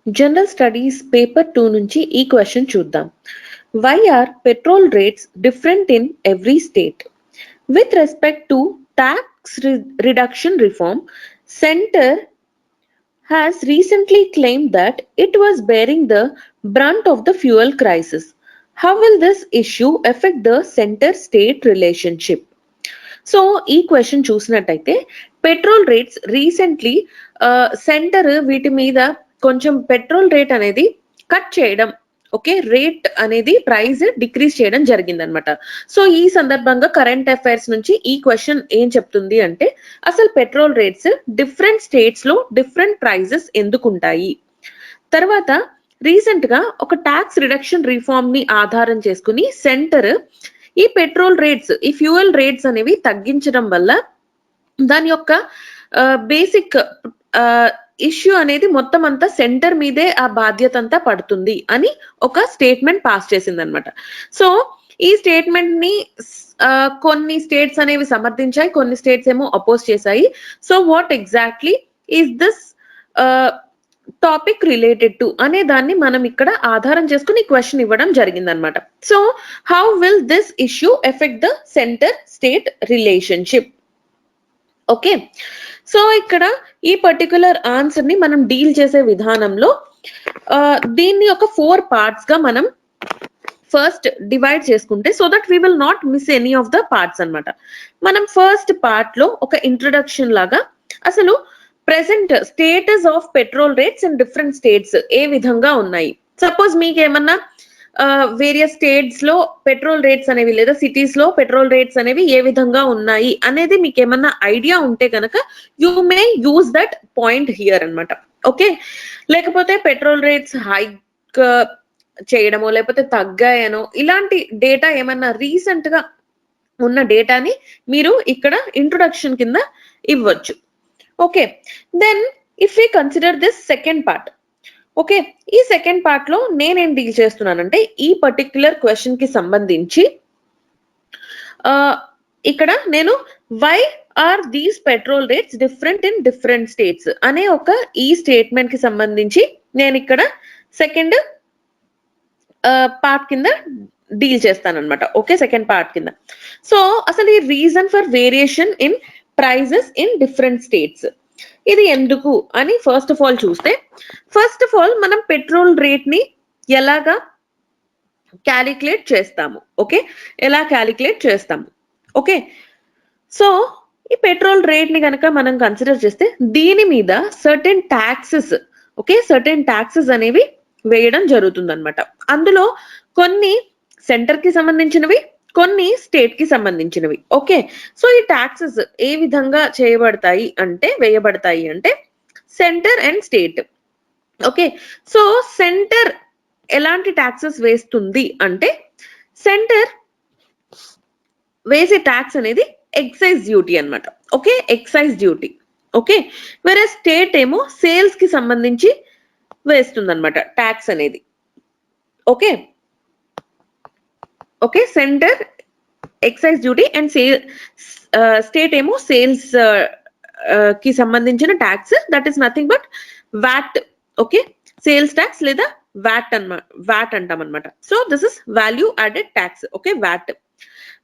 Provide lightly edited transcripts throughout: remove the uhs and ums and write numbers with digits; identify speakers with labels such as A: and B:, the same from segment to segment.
A: General studies paper 2 నుంచి ఈ question చూద్దాం. Why are petrol rates different in every state? With respect to tax reduction reform, Center has recently claimed that it was bearing the brunt of the fuel crisis. How will this issue affect the center-state relationship? So ఈ question చూసినట్టయితే petrol rates recently centre వీటి మీద కొంచెం petrol rate అనేది cut చేయడం, okay, rate అనేది price decrease చేయడం జరిగిందనమాట. సో ఈ సందర్భంగా కరెంట్ అఫైర్స్ నుంచి ఈ క్వశ్చన్ ఏం చెప్తుంది అంటే, అసలు పెట్రోల్ రేట్స్ డిఫరెంట్ స్టేట్స్ లో డిఫరెంట్ ప్రైజెస్ ఎందుకుంటాయి, తర్వాత రీసెంట్ గా ఒక ట్యాక్స్ రిడక్షన్ రిఫార్మ్ ని ఆధారం చేసుకుని సెంటర్ ఈ పెట్రోల్ రేట్స్, ఈ ఫ్యూయల్ రేట్స్ అనేవి తగ్గించడం వల్ల దాని యొక్క బేసిక్ ఇష్యూ అనేది మొత్తం అంతా సెంటర్ మీదే ఆ బాధ్యత అంతా పడుతుంది అని ఒక స్టేట్మెంట్ పాస్ చేసింది అనమాట. సో ఈ స్టేట్మెంట్ ని కొన్ని స్టేట్స్ అనేవి సమర్థించాయి, కొన్ని స్టేట్స్ ఏమో అపోజ్ చేశాయి. So what exactly is this topic related to అనే దాన్ని మనం ఇక్కడ ఆధారం చేసుకుని క్వశ్చన్ ఇవ్వడం జరిగిందనమాట. So how will this issue effect the centre state relationship? Okay, so ఇక్కడ ఈ పర్టికులర్ ఆన్సర్ ని మనం డీల్ చేసే విధానంలో దీన్ని ఒక 4 పార్ట్స్ గా మనం ఫస్ట్ డివైడ్ చేసుకుంటే, so that we will not miss any of the parts అనమాట. మనం ఫస్ట్ పార్ట్ లో ఒక ఇంట్రొడక్షన్ లాగా అసలు present status of petrol rates in different states ఏ విధంగా ఉన్నాయి. సపోజ్ మీకు ఏమన్నా వేరియస్ స్టేట్స్ లో పెట్రోల్ రేట్స్ అనేవి లేదా సిటీస్ లో పెట్రోల్ రేట్స్ అనేవి ఏ విధంగా ఉన్నాయి అనేది మీకు ఏమన్నా ఐడియా ఉంటే కనుక you may use that point here అనమాట. ఓకే, లేకపోతే పెట్రోల్ రేట్స్ హైక్ చేయడమో లేకపోతే తగ్గాయనో ఇలాంటి డేటా ఏమన్నా రీసెంట్ గా ఉన్న డేటాని మీరు ఇక్కడ ఇంట్రొడక్షన్ కింద ఇవ్వచ్చు. Okay, then if we consider this second part, okay, ఈ సెకండ్ పార్ట్ లో నేనేం డీల్ చేస్తున్నానంటే ఈ పర్టిక్యులర్ క్వశ్చన్ కి సంబంధించి ఇక్కడ నేను why are these petrol rates different in different states అనే ఒక ఈ స్టేట్మెంట్ కి సంబంధించి నేను ఇక్కడ సెకండ్ పార్ట్ కింద డీల్ చేస్తాను అనమాట. ఓకే, సెకండ్ పార్ట్ కింద. సో అసలు ఈ reason for variation in prices in different states ఇది ఎందుకు అని ఫస్ట్ ఆఫ్ ఆల్ చూస్తే, ఫస్ట్ ఆఫ్ ఆల్ మనం పెట్రోల్ రేట్ ని ఎలాగా క్యాలిక్యులేట్ చేస్తాము, ఓకే, ఎలా క్యాలిక్యులేట్ చేస్తాము. ఓకే, సో ఈ పెట్రోల్ రేట్ ని కనుక మనం కన్సిడర్ చేస్తే దీని మీద certain taxes, okay, certain taxes అనేవి వేయడం జరుగుతుంది అనమాట. అందులో కొన్ని సెంటర్ కి సంబంధించినవి, కొన్ని స్టేట్ కి సంబంధించినవి. ఓకే, సో ఈ ట్యాక్సెస్ ఏ విధంగా చేయబడతాయి అంటే వేయబడతాయి అంటే centre and state. Okay, so centre ఎలాంటి ట్యాక్సెస్ వేస్తుంది అంటే సెంటర్ వేసే ట్యాక్స్ అనేది ఎక్సైజ్ డ్యూటీ అనమాట. Okay, excise duty. ఓకే, వేరే స్టేట్ ఏమో సేల్స్ కి సంబంధించి వేస్తుంది అనమాట ట్యాక్స్ అనేది. Okay, okay, centre excise duty and state ఏమో సేల్స్ కి సంబంధించిన tax, that is nothing but VAT. Okay, sales tax లేదా వ్యాట్ అంటాం అనమాట. So this is value added tax. Okay, VAT.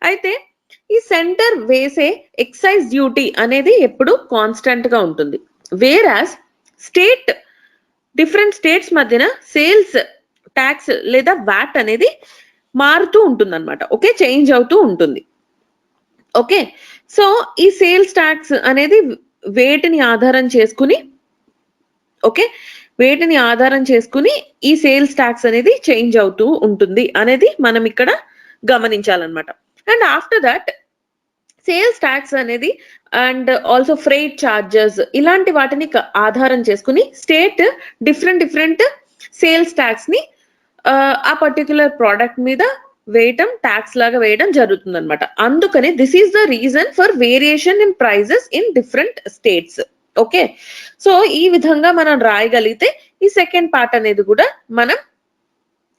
A: అయితే ఈ సెంటర్ వేసే ఎక్సైజ్ డ్యూటీ అనేది ఎప్పుడు కాన్స్టెంట్ గా ఉంటుంది, వేరాస్ స్టేట్ డిఫరెంట్ స్టేట్స్ మధ్యన సేల్స్ ట్యాక్స్ లేదా వ్యాట్ అనేది మారుతూ ఉంటుంది అనమాట. ఓకే, చేంజ్ అవుతూ ఉంటుంది. ఓకే, సో ఈ సేల్స్ ట్యాక్స్ అనేది వేటిని ఆధారం చేసుకుని, ఓకే, వేటిని ఆధారం చేసుకుని ఈ సేల్స్ ట్యాక్స్ అనేది చేంజ్ అవుతూ ఉంటుంది అనేది మనం ఇక్కడ గమనించాలన్నమాట. And after that sales tax అనేది అండ్ ఆల్సో ఫ్రైట్ చార్జెస్ ఇలాంటి వాటిని ఆధారం చేసుకుని స్టేట్ డిఫరెంట్ సేల్స్ ట్యాక్స్ ని ఆ పర్టికులర్ ప్రోడక్ట్ మీద వేయటం, ట్యాక్స్ లాగా వేయడం జరుగుతుంది అనమాట. అందుకని this is the reason for variation in prices in different states. Okay, so ఈ విధంగా మనం రాయగలిగితే ఈ సెకండ్ పార్ట్ అనేది కూడా మనం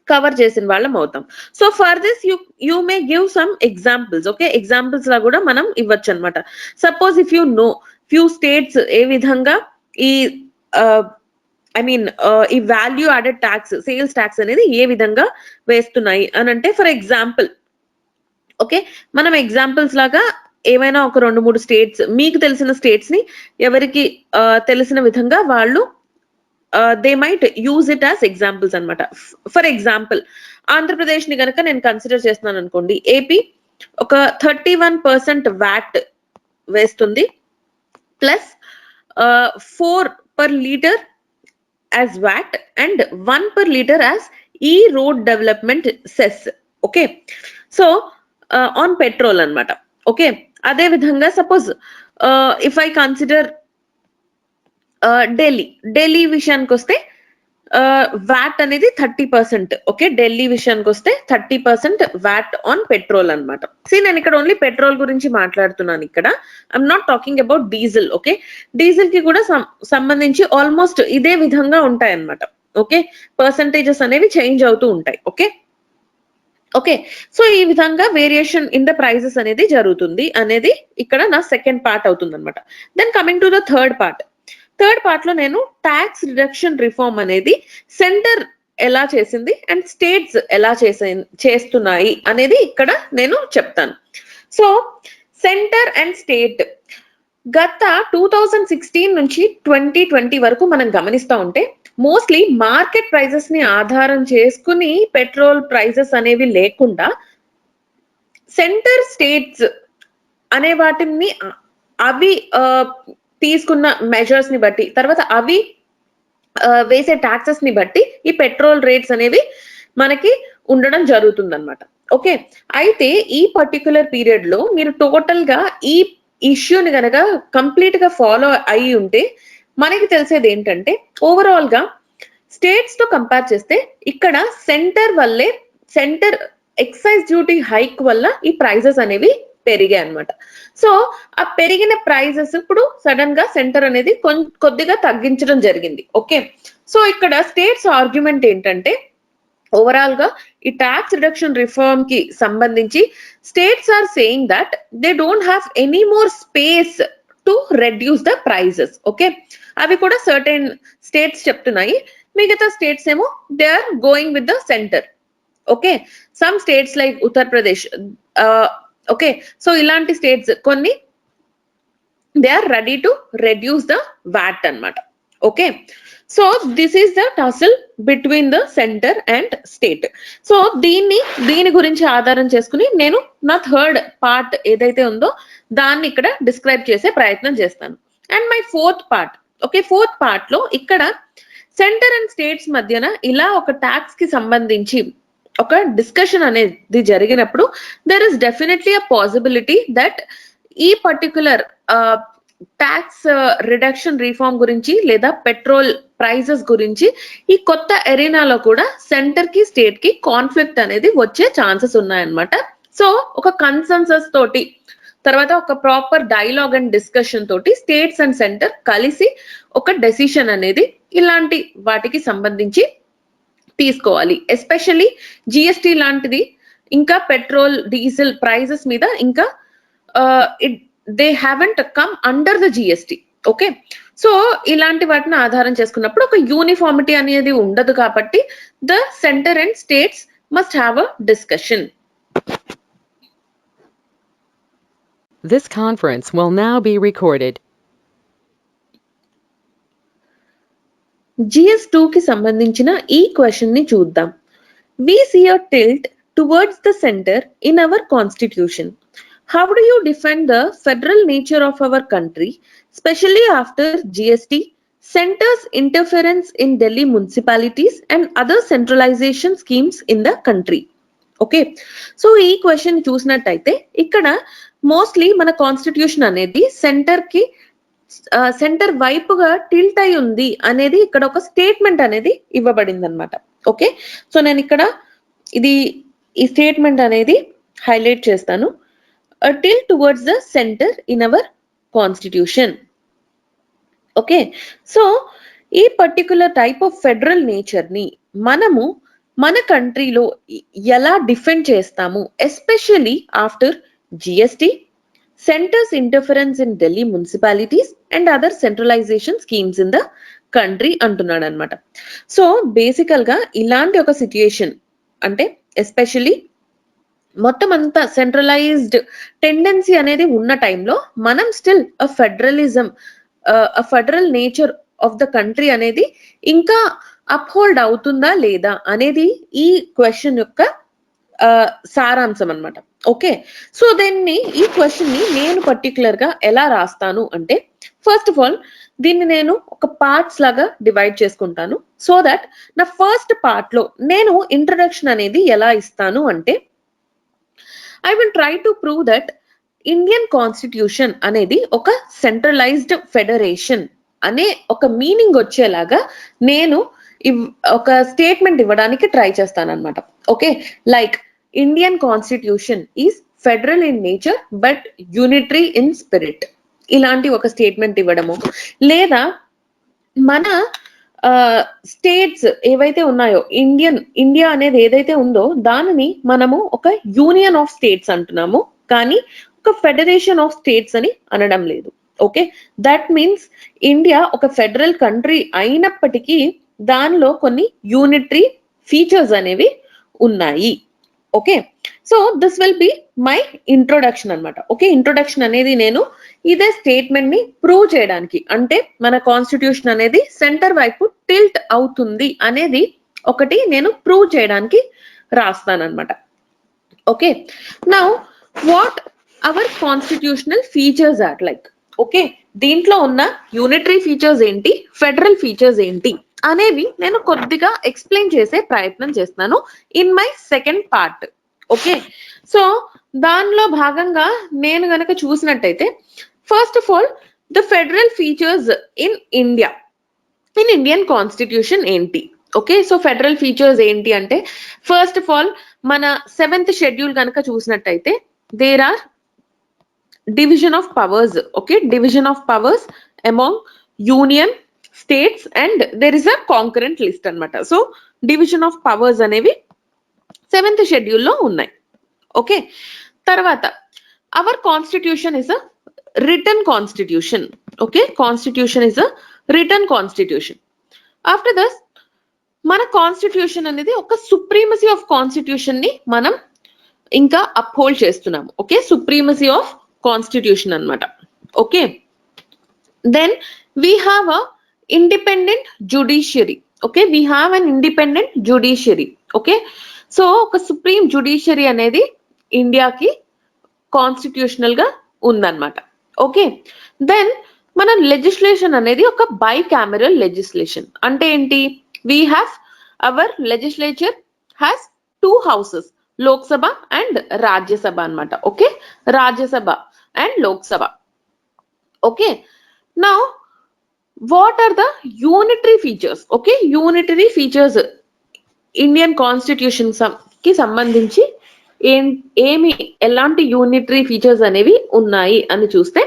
A: కవర్ చేసిన వాళ్ళం అవుతాం. So for this you may give some examples. Okay, examples లా కూడా మనం ఇవ్వచ్చు అనమాట. Suppose if you know few states ఏ విధంగా ఈ ఐ మీన్ ఈ value added tax, sales tax అనేది ఏ విధంగా వేస్తున్నాయి అని అంటే, ఫర్ ఎగ్జాంపుల్ ఓకే, మనం ఎగ్జాంపుల్స్ లాగా ఏమైనా ఒక 2-3 స్టేట్స్, మీకు తెలిసిన స్టేట్స్ ని ఎవరికి తెలిసిన విధంగా వాళ్ళు they might use it as examples అనమాట. ఫర్ ఎగ్జాంపుల్ ఆంధ్రప్రదేశ్ ని కనుక నేను కన్సిడర్ చేస్తున్నాను అనుకోండి, ఏపీ ఒక 31% వ్యాట్ వేస్తుంది, plus 4 per litre as VAT and 1 per liter as e-road development cess. Okay, so on petrol అనమాట. ఓకే, అదే విధంగా suppose if I consider Delhi విషయానికి వస్తే వ్యాట్ అనేది 30%. ఓకే, ఢిల్లీ విషయానికి వస్తే 30% వ్యాట్ ఆన్ పెట్రోల్ అనమాట. నేను ఇక్కడ ఓన్లీ పెట్రోల్ గురించి మాట్లాడుతున్నాను, ఇక్కడ I'm not talking about diesel. Okay, diesel కి కూడా సంబంధించి ఆల్మోస్ట్ ఇదే విధంగా ఉంటాయి అనమాట. ఓకే, పర్సంటేజెస్ అనేవి చేంజ్ అవుతూ ఉంటాయి. ఓకే ఓకే, సో ఈ విధంగా వేరియేషన్ ఇన్ ద ప్రైజెస్ అనేది జరుగుతుంది అనేది ఇక్కడ నా సెకండ్ పార్ట్ అవుతుంది అనమాట. Then coming to the third part లో నేను ట్యాక్స్ రిడక్షన్ రిఫార్మ్ అనేది సెంటర్ ఎలా చేసింది అండ్ స్టేట్స్ ఎలా చేస్తున్నాయి అనేది ఇక్కడ నేను చెప్తాను. సో సెంటర్ అండ్ స్టేట్ గత 2016 నుంచి 2020 వరకు మనం గమనిస్తూ ఉంటే మోస్ట్లీ మార్కెట్ ప్రైజెస్ ని ఆధారం చేసుకుని పెట్రోల్ ప్రైజెస్ అనేవి లేకుండా సెంటర్ స్టేట్స్ అనే వాటిని అవి తీసుకున్న మెజర్స్ ని బట్టి, తర్వాత అవి వేసే టాక్సెస్ ని బట్టి ఈ పెట్రోల్ రేట్స్ అనేవి మనకి ఉండడం జరుగుతుంది అనమాట. ఓకే, అయితే ఈ పర్టికులర్ పీరియడ్ లో మీరు టోటల్ గా ఈ ఇష్యూని గనక కంప్లీట్ గా ఫాలో అయి ఉంటే మనకి తెలిసేది ఏంటంటే, ఓవరాల్ గా స్టేట్స్ తో కంపేర్ చేస్తే ఇక్కడ సెంటర్ ఎక్సైజ్ డ్యూటీ హైక్ వల్ల ఈ ప్రైజెస్ అనేవి పెరిగాయి అనమాట. సో ఆ పెరిగిన ప్రైజెస్ ఇప్పుడు సడన్ గా సెంటర్ అనేది కొద్దిగా తగ్గించడం జరిగింది. ఓకే, సో ఇక్కడ స్టేట్స్ ఆర్గ్యుమెంట్ ఏంటంటే, ఓవరాల్ గా ఈ ట్యాక్స్ రిడక్షన్ రిఫార్మ్ కి సంబంధించి states are saying that they don't have any more space to reduce the prices. Okay, అవి కూడా సర్టెన్ స్టేట్స్ చెప్తున్నాయి, మిగతా స్టేట్స్ ఏమో they are going with the centre. Okay, some states like Uttar Pradesh, okay, so ఇలాంటి states కొన్ని they are ready to reduce the VAT అనమాట. Okay, so this is the tussle between the centre and state. So దీని గురించి ఆధారం చేసుకుని నేను నా third part ఏదైతే ఉందో దాన్ని ఇక్కడ డిస్క్రైబ్ చేసే ప్రయత్నం చేస్తాను. And my fourth part, okay, fourth part లో ఇక్కడ సెంటర్ అండ్ స్టేట్స్ మధ్యన ఇలా ఒక ట్యాక్స్ కి సంబంధించి ఒక డిస్కషన్ అనేది జరిగినప్పుడు there is definitely a possibility that ఈ పర్టికులర్ ట్యాక్స్ రిడక్షన్ రిఫార్మ్ గురించి లేదా పెట్రోల్ ప్రైజెస్ గురించి ఈ కొత్త ఎరీనాలో కూడా సెంటర్ కి స్టేట్ కి కాన్ఫ్లిక్ట్ అనేది వచ్చే ఛాన్సెస్ ఉన్నాయన్నమాట. సో ఒక కన్సెన్సస్ తోటి, తర్వాత ఒక ప్రాపర్ డైలాగ్ అండ్ డిస్కషన్ తోటి స్టేట్స్ అండ్ సెంటర్ కలిసి ఒక డెసిషన్ అనేది ఇలాంటి వాటికి సంబంధించి తీసుకోవాలి. ఎస్పెషల్లీ జిఎస్టి లాంటిది, ఇంకా పెట్రోల్ డీజిల్ ప్రైజెస్ మీద ఇంకా they haven't come under the GST. Okay, so ఇలాంటి వాటిని ఆధారం చేసుకున్నప్పుడు ఒక యూనిఫార్మిటీ అనేది ఉండదు, కాబట్టి the centre and states must have a discussion.
B: This conference will now be recorded.
A: GS2 కి సంబంధించిన ఈ క్వశ్చన్ ని చూద్దాం. We see a tilt towards the center in our constitution. How do you defend the federal nature of our country, especially after GST, center's interference in Delhi municipalities and other centralization schemes in the country? Okay, so ఈ question చూసినట్టయితే ఇక్కడ mostly మన constitution అనేది centre వైపుగా tilt అయి ఉంది అనేది ఇక్కడ ఒక స్టేట్మెంట్ అనేది ఇవ్వబడింది అనమాట. ఓకే, సో నేను ఇక్కడ ఈ స్టేట్మెంట్ అనేది హైలైట్ చేస్తాను. Tilt towards the centre in our constitution. Okay, so ఈ particular type of federal nature ని మనము మన కంట్రీలో ఎలా డిఫెండ్ చేస్తాము, especially after GST, center's interference in Delhi municipalities and other centralization schemes in the country అంటున్నాడు అనమాట. సో బేసికల్ గా ఇలాంటి ఒక సిచ్యుయేషన్ అంటే ఎస్పెషల్లీ మొత్తం అంతా సెంట్రలైజ్డ్ టెండెన్సీ అనేది ఉన్న టైంలో మనం still federal nature of the country అనేది ఇంకా అప్హోల్డ్ అవుతుందా లేదా అనేది ఈ క్వశ్చన్ యొక్క సారాంశం అనమాట. ఓకే, సో ఈ క్వశ్చన్ ని నేను పర్టికులర్ గా ఎలా రాస్తాను అంటే, ఫస్ట్ ఆఫ్ ఆల్ దీన్ని నేను ఒక పార్ట్స్ లాగా డివైడ్ చేసుకుంటాను. సో దట్ నా ఫస్ట్ పార్ట్ లో నేను ఇంట్రడక్షన్ అనేది ఎలా ఇస్తాను అంటే, I will try to prove that Indian constitution అనేది ఒక సెంట్రలైజ్డ్ ఫెడరేషన్ అనే ఒక మీనింగ్ వచ్చేలాగా నేను ఒక స్టేట్మెంట్ ఇవ్వడానికి ట్రై చేస్తాను అనమాట. Okay, like Indian constitution is federal in nature but unitary in spirit, ఇలాంటి ఒక స్టేట్మెంట్ ఇవ్వడము, లేదా మన స్టేట్స్ ఏవైతే ఉన్నాయో ఇండియా అనేది ఏదైతే ఉందో దానిని మనము ఒక యూనియన్ ఆఫ్ స్టేట్స్ అంటున్నాము, కానీ ఒక ఫెడరేషన్ ఆఫ్ స్టేట్స్ అని అనడం లేదు. ఓకే, దట్ మీన్స్ ఇండియా ఒక ఫెడరల్ కంట్రీ అయినప్పటికీ దానిలో కొన్ని యూనిటరీ ఫీచర్స్ అనేవి ఉన్నాయి. Okay, so this will be my introduction అనమాట. ఓకే, ఇంట్రొడక్షన్ అనేది నేను ఇదే స్టేట్మెంట్ ని ప్రూవ్ చేయడానికి, అంటే మన కాన్స్టిట్యూషన్ అనేది సెంటర్ వైపు టిల్ట్ అవుతుంది అనేది ఒకటి నేను ప్రూవ్ చేయడానికి రాస్తాను అనమాట. Okay, now what our constitutional features are like. Okay, దీంట్లో ఉన్న యూనిటరీ ఫీచర్స్ ఏంటి, ఫెడరల్ ఫీచర్స్ ఏంటి అనేవి నేను కొద్దిగా ఎక్స్ప్లెయిన్ చేసే ప్రయత్నం చేస్తున్నాను in my second part. Okay, so దానిలో భాగంగా నేను గనక చూసినట్టయితే, first of all the federal features in Indian constitution ఏంటి. ఓకే, సో ఫెడరల్ ఫీచర్స్ ఏంటి అంటే, ఫస్ట్ ఆఫ్ ఆల్ మన 7th షెడ్యూల్ కనుక చూసినట్టయితే there are division of powers. Okay, division of powers among union states and there is a concurrent list అనమాట. So division of powers అనేవి 7th షెడ్యూల్లో ఉన్నాయి. Okay, తర్వాత our constitution is a written constitution. Okay, constitution is a written constitution. After this మన constitution అనేది ఒక supremacy of constitution ని మనం ఇంకా అప్హోల్డ్ చేస్తున్నాము. ఓకే, సుప్రీమసీ ఆఫ్ కాన్స్టిట్యూషన్ అన్నమాట. Okay, then we have a independent judiciary. Okay, we have an independent judiciary. Okay, so ఒక supreme judiciary అనేది ఇండియాకి కాన్స్టిట్యూషనల్ గా ఉందన్నమాట. ఓకే, దెన్ మన లెజిస్లేషన్ అనేది ఒక బైకామెరల్ లెజిస్లేషన్. అంటే ఏంటి, we have our legislature has 2 houses, Lok Sabha and Rajya Sabha అన్నమాట. Okay, Rajya Sabha and Lok Sabha. Okay, now what are the unitary features. Okay, unitary features Indian constitution కి సంబంధించి ఎలాంటి యూనిటరీ ఫీచర్స్ అనేవి ఉన్నాయి అని చూస్తే,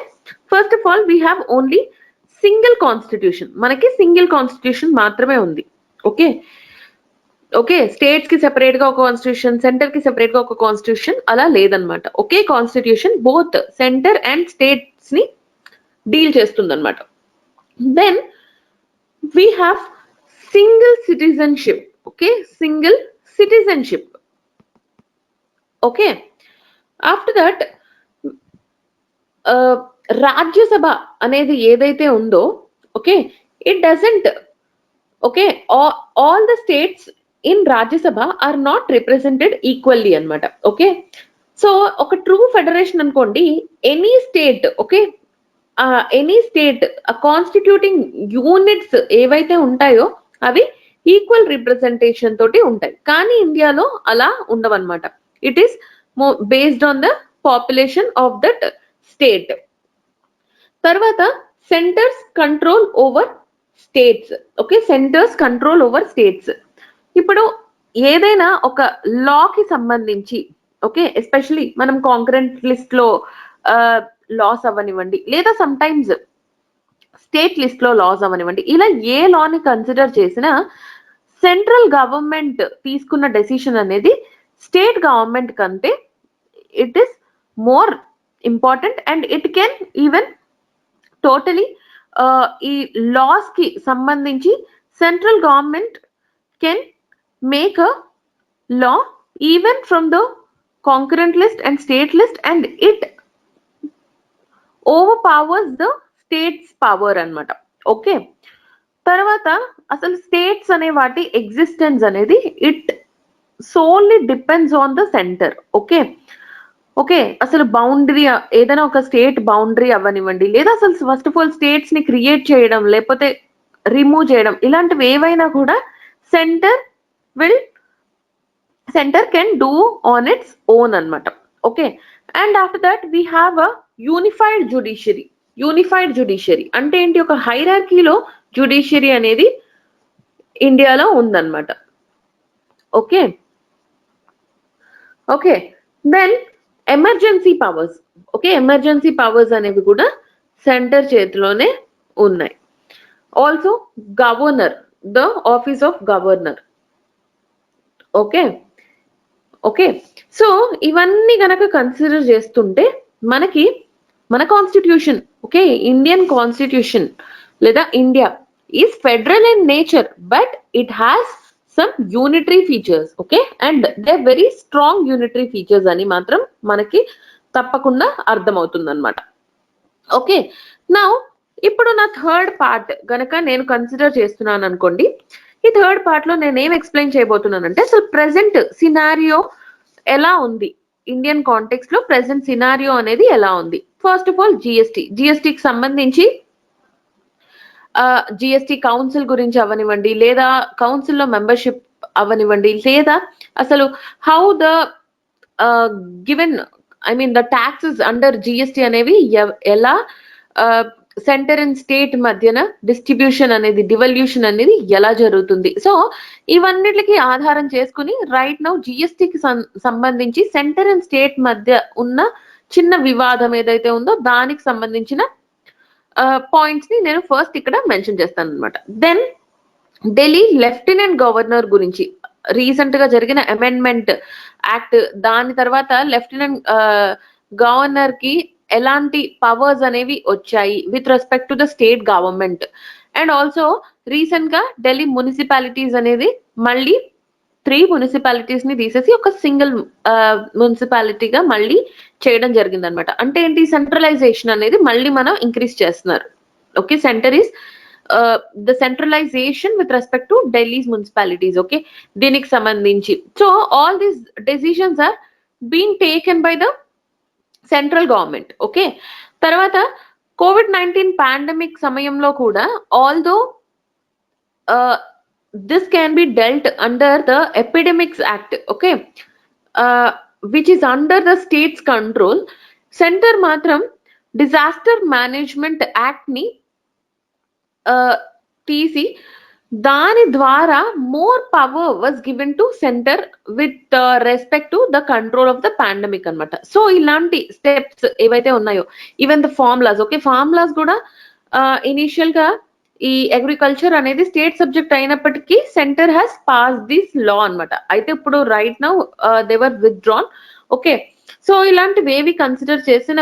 A: first of all we have only single constitution. మనకి single constitution మాత్రమే ఉంది. ఓకే, ఓకే, స్టేట్స్ కి సెపరేట్ గా ఒక కాన్స్టిట్యూషన్, సెంటర్ కి సెపరేట్ గా ఒక కాన్స్టిట్యూషన్ అలా లేదనమాట. ఒకే constitution both centre and states ని డీల్ చేస్తుంది అనమాట. Then we have single citizenship. Okay, single citizenship. Okay, after that Rajya Sabha అనేది ఏదైతే ఉందో, okay, it doesn't, okay, all the states in Rajya Sabha are not represented equally అనమాట. ఓకే, సో ఒక true federation అనుకోండి, any state, okay, any state constituting units ఏవైతే ఉంటాయో అవి equal representation తోటి ఉంటాయి. కానీ ఇండియాలో అలా ఉండవన్నమాట. It is based on the population of that state. తర్వాత centres control over states. Okay, centres control over states. ఇప్పుడు ఏదైనా ఒక లాకి సంబంధించి, ఓకే, ఎస్పెషలీ మనం కాంకరెంట్ లిస్ట్ లో లాస్ అవ్వనివ్వండి, లేదా సమ్ టైమ్స్ స్టేట్ లిస్ట్ లో లాస్ అవ్వనివ్వండి, ఇలా ఏ లాని కన్సిడర్ చేసినా సెంట్రల్ గవర్నమెంట్ తీసుకున్న డెసిషన్ అనేది స్టేట్ గవర్నమెంట్ కంటే it is more important and it can even totally ఈ లాస్ కి సంబంధించి central government can make a law even from the concurrent list and state list, and it overpowers the state's power అన్నమాట. Okay, తర్వాత అసలు states అనే వాటి existence అనేది it solely depends on the centre. Okay okay, అసలు boundary ఏదైనా ఒక state boundary అవ్వనివ్వండి, లేదా అసలు ఫస్ట్ ఆఫ్ ఆల్ స్టేట్స్ ని క్రియేట్ చేయడం లేకపోతే రిమూవ్ చేయడం, ఇలాంటివి ఏవైనా కూడా centre can do on its own అన్నమాట. Okay, and after that we have a unified judiciary అంటే ఏంటి, ఒక హైరార్కీలో జుడిషియరీ అనేది ఇండియాలో ఉందన్నమాట. Okay okay, then emergency powers అనేవి కూడా సెంటర్ చేతిలోనే ఉన్నాయి. Also governor, the office of governor. Okay okay, so ఇవన్నీ గనక కన్సిడర్ చేస్తుంటే మనకి మన కాన్స్టిట్యూషన్, ఓకే, ఇండియన్ కాన్స్టిట్యూషన్ లేదా India is federal in nature, but it has some unitary features. Okay, and they very strong unitary features అని మాత్రం మనకి తప్పకుండా అర్థమవుతుంది అనమాట. ఓకే, నౌ ఇప్పుడు నా థర్డ్ పార్ట్ గనక నేను కన్సిడర్ చేస్తున్నాను అనుకోండి, ఈ థర్డ్ పార్ట్ లో నేను ఏం ఎక్స్ప్లెయిన్ చేయబోతున్నానంటే అసలు ప్రెసెంట్ సినారియో ఎలా ఉంది, ఇండియన్ కాంటెక్స్ట్ లో ప్రెసెంట్ సినారియో అనేది ఎలా ఉంది. ఫస్ట్ ఆఫ్ ఆల్ జిఎస్టికి సంబంధించి జిఎస్టి కౌన్సిల్ గురించి అవ్వనివ్వండి, లేదా కౌన్సిల్లో మెంబర్షిప్ అవ్వనివ్వండి, లేదా అసలు how the given the taxes under GST అనేవి ఎలా సెంటర్ అండ్ స్టేట్ మధ్యన డిస్ట్రిబ్యూషన్ అనేది, డివల్యూషన్ అనేది ఎలా జరుగుతుంది. సో ఇవన్నిటికి ఆధారం చేసుకుని రైట్ నౌ జిఎస్టికి సంబంధించి సెంటర్ అండ్ స్టేట్ మధ్య ఉన్న చిన్న వివాదం ఏదైతే ఉందో దానికి సంబంధించిన పాయింట్స్ ని నేను ఫస్ట్ ఇక్కడ మెన్షన్ చేస్తాను అనమాట. దెన్ ఢిల్లీ లెఫ్టినెంట్ గవర్నర్ గురించి రీసెంట్ గా జరిగిన అమెండ్మెంట్ యాక్ట్, దాని తర్వాత లెఫ్టినెంట్ గవర్నర్ కి ఎలాంటి పవర్స్ అనేవి వచ్చాయి with respect to the state government, and also recent గా ఢిల్లీ మున్సిపాలిటీస్ అనేది మళ్ళీ 3 మున్సిపాలిటీస్ ని తీసేసి ఒక సింగిల్ మున్సిపాలిటీగా మళ్ళీ చేయడం జరిగింది అనమాట. అంటే ఏంటి, సెంట్రలైజేషన్ అనేది మళ్ళీ మనం ఇంక్రీజ్ చేస్తున్నారు. Okay, centre is the centralisation with respect to Delhi's municipalities. Okay, దీనికి సంబంధించి so all these decisions are being taken by the central government. Okay, తర్వాత COVID-19 పాండమిక్ సమయంలో కూడా although this can be dealt under the Epidemics Act, okay, which is under the state's control. Center matram Disaster Management Act ni తీసి దాని ద్వారా more power was given to centre with respect to the control of the pandemic అనమాట. So ఇలాంటి steps ఏవైతే ఉన్నాయో, even the formulas, okay, formulas కూడా initial గా ఈ అగ్రికల్చర్ అనేది స్టేట్ సబ్జెక్ట్ అయినప్పటికీ centre has pass this law అనమాట. అయితే ఇప్పుడు right now they were withdrawn. Okay, so ఇలాంటివి ఏవి కన్సిడర్ చేసిన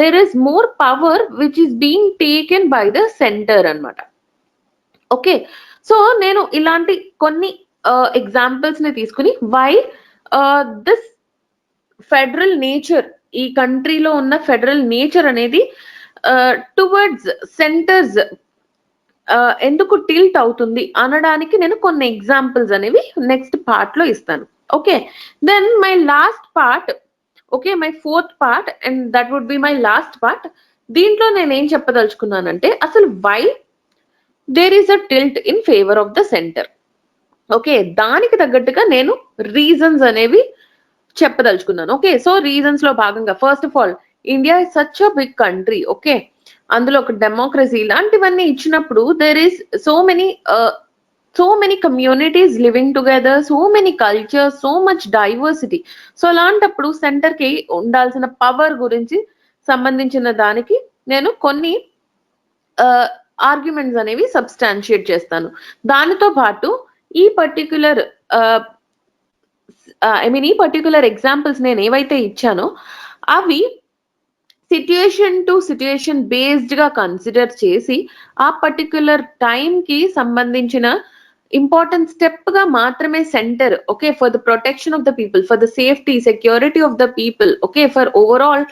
A: there is more power which is being taken by the centre అనమాట. ఓకే, సో నేను ఇలాంటి కొన్ని ఎగ్జాంపుల్స్ ని తీసుకుని వై దిస్ ఫెడరల్ నేచర్, ఈ కంట్రీలో ఉన్న ఫెడరల్ నేచర్ అనేది టువర్డ్స్ సెంటర్స్ ఎందుకు టిల్ట్ అవుతుంది అనడానికి నేను కొన్ని ఎగ్జాంపుల్స్ అనేవి నెక్స్ట్ పార్ట్ లో ఇస్తాను. Okay, then my last part, okay, my fourth part, and that would be my last part. దీంట్లో నేను ఏం చెప్పదలుచుకున్నానంటే అసలు why there is a tilt in favour of the centre. Okay, దానికి తగ్గట్టుగా నేను రీజన్స్ అనేవి చెప్పదలుచుకున్నాను. ఓకే, సో రీజన్స్ లో భాగంగా first of all India is such a big country. Okay, అందులో ఒక డెమోక్రసీ ఇలాంటివన్నీ ఇచ్చినప్పుడు there is so many communities living together, so many cultures, so much diversity. So అలాంటప్పుడు సెంటర్ కి ఉండాల్సిన పవర్ గురించి సంబంధించిన దానికి నేను కొన్ని ఆర్గ్యుమెంట్స్ అనేవి సబ్స్టాన్షియేట్ చేస్తాను. దానితో పాటు ఈ పర్టిక్యులర్ ఈ పర్టిక్యులర్ ఎగ్జాంపుల్స్ నేను ఏవైతే ఇచ్చానో అవి సిట్యుయేషన్ టు సిట్యుయేషన్ బేస్డ్ గా కన్సిడర్ చేసి ఆ పర్టిక్యులర్ టైం కి సంబంధించిన ఇంపార్టెంట్ స్టెప్ గా మాత్రమే centre okay for the protection of the people, for the safety security of the people, okay for overall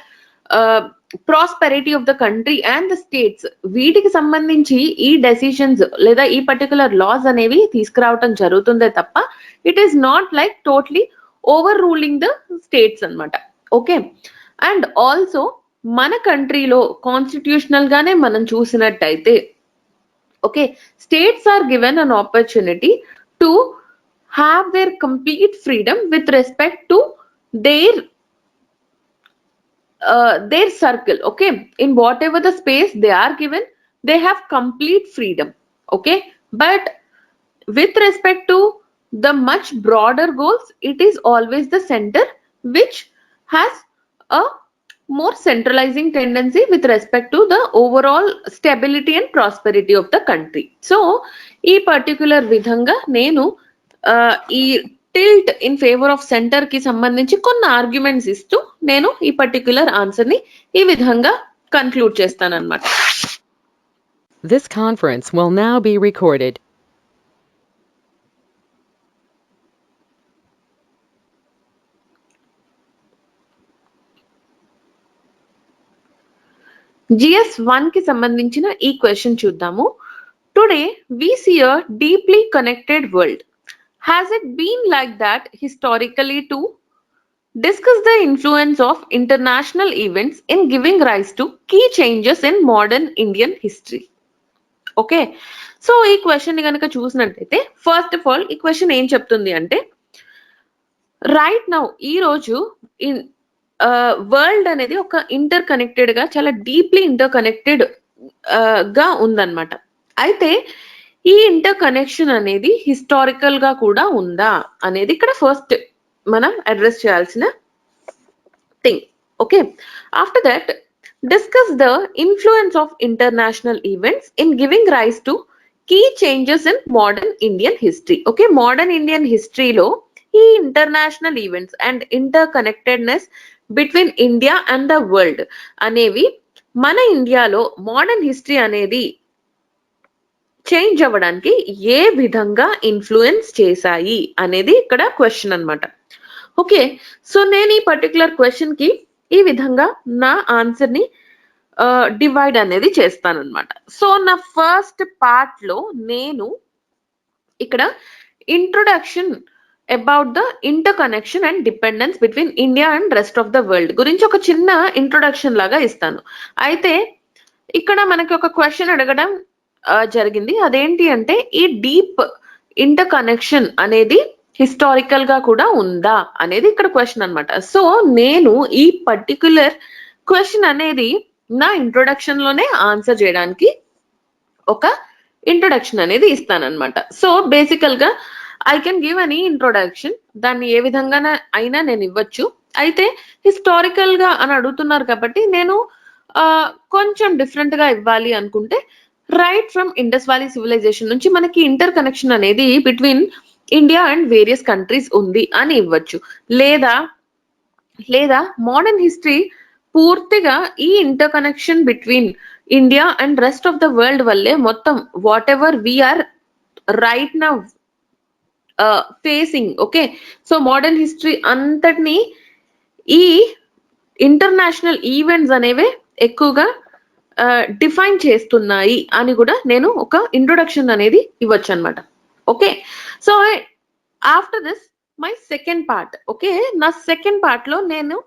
A: prosperity of the country and the states, వీటికి సంబంధించి ఈ డెసిషన్స్ లేదా ఈ పర్టికులర్ లాస్ అనేవి తీసుకురావటం జరుగుతుందే తప్ప it is not like totally overruling the states అన్నమాట. ఓకే, అండ్ ఆల్సో మన కంట్రీలో కాన్స్టిట్యూషనల్ గానే మనం చూసినట్టయితే okay states are given an opportunity to have their complete freedom with respect to their their circle, okay, in whatever the space they are given they have complete freedom, okay, but with respect to the much broader goals it is always the center which has a more centralizing tendency with respect to the overall stability and prosperity of the country. So ee particular vidhanga nenu ee tilt in favour of centre కి సంబంధించి కొన్ని arguments ఇస్తూ నేను ఈ particular answer ని ఈ విధంగా conclude చేస్తాను అన్నమాట.
B: This conference will now be recorded.
A: GS1 కి సంబంధించిన ఈ క్వశ్చన్ చూద్దాము. Today we see a deeply connected world. Has it been like that historically too? Discuss the influence of international events in giving rise to key changes in modern Indian history. Okay, so ఈ question ని కనుక చూసినట్టయితే first of all ఈ question ఏం చెప్తుంది అంటే right now ఈ రోజు వరల్డ్ అనేది ఒక ఇంటర్ కనెక్టెడ్ గా చాలా డీప్లీ ఇంటర్ కనెక్టెడ్ గా ఉందన్నమాట. అయితే ఈ ఇంటర్ కనెక్షన్ అనేది హిస్టారికల్ గా కూడా ఉందా అనేది ఇక్కడ ఫస్ట్ మనం అడ్రస్ చేయాల్సిన thing. Okay, after that discuss the influence of international events in giving rise to key changes in modern Indian history. Okay, modern Indian హిస్టరీలో ఈ international events and interconnectedness between India and the world అనేవి మన ఇండియాలో modern history అనేది change అవ్వడానికి ఏ విధంగా influence చేశాయి అనేది ఇక్కడ క్వశ్చన్ అన్నమాట. ఓకే, సో నేను ఈ పర్టికులర్ క్వశ్చన్ కి ఈ విధంగా నా ఆన్సర్ ని డివైడ్ అనేది చేస్తానన్నమాట. సో నా ఫస్ట్ పార్ట్ లో నేను ఇక్కడ introduction about the inter connection and dependence between India and rest of the world గురించి ఒక చిన్న ఇంట్రొడక్షన్ లాగా ఇస్తాను. అయితే ఇక్కడ మనకి ఒక క్వశ్చన్ అడగడం జరిగింది, అదేంటి అంటే ఈ డీప్ ఇంటర్ కనెక్షన్ అనేది హిస్టారికల్ గా కూడా ఉందా అనేది ఇక్కడ క్వశ్చన్ అన్నమాట. సో నేను ఈ పర్టిక్యులర్ క్వశ్చన్ అనేది నా ఇంట్రొడక్షన్ లోనే ఆన్సర్ చేయడానికి ఒక ఇంట్రొడక్షన్ అనేది ఇస్తానన్నమాట. సో బేసికల్ గా I can give any introduction, దాన్ని ఏ విధంగా అయినా నేను ఇవ్వచ్చు. అయితే హిస్టారికల్ గా అని అడుగుతున్నారు కాబట్టి నేను కొంచెం డిఫరెంట్ గా ఇవ్వాలి అనుకుంటే right from Indus valley civilisation నుంచి మనకి ఇంటర్ కనెక్షన్ అనేది between India and various countries ఉంది అని ఇవ్వచ్చు. లేదా మోడర్న్ హిస్టరీ పూర్తిగా ఈ interconnection between India and rest of the world వల్లే మొత్తం whatever we're right now facing. Okay, so modern history అంతటిని ఈ ఇంటర్నేషనల్ ఈవెంట్స్ అనేవే ఎక్కువగా డిఫైన్ చేస్తున్నాయి అని కూడా నేను ఒక ఇంట్రొడక్షన్ అనేది ఇవ్వచ్చు అనమాట. Okay, so after this my second part. Okay, నా సెకండ్ పార్ట్ లో నేను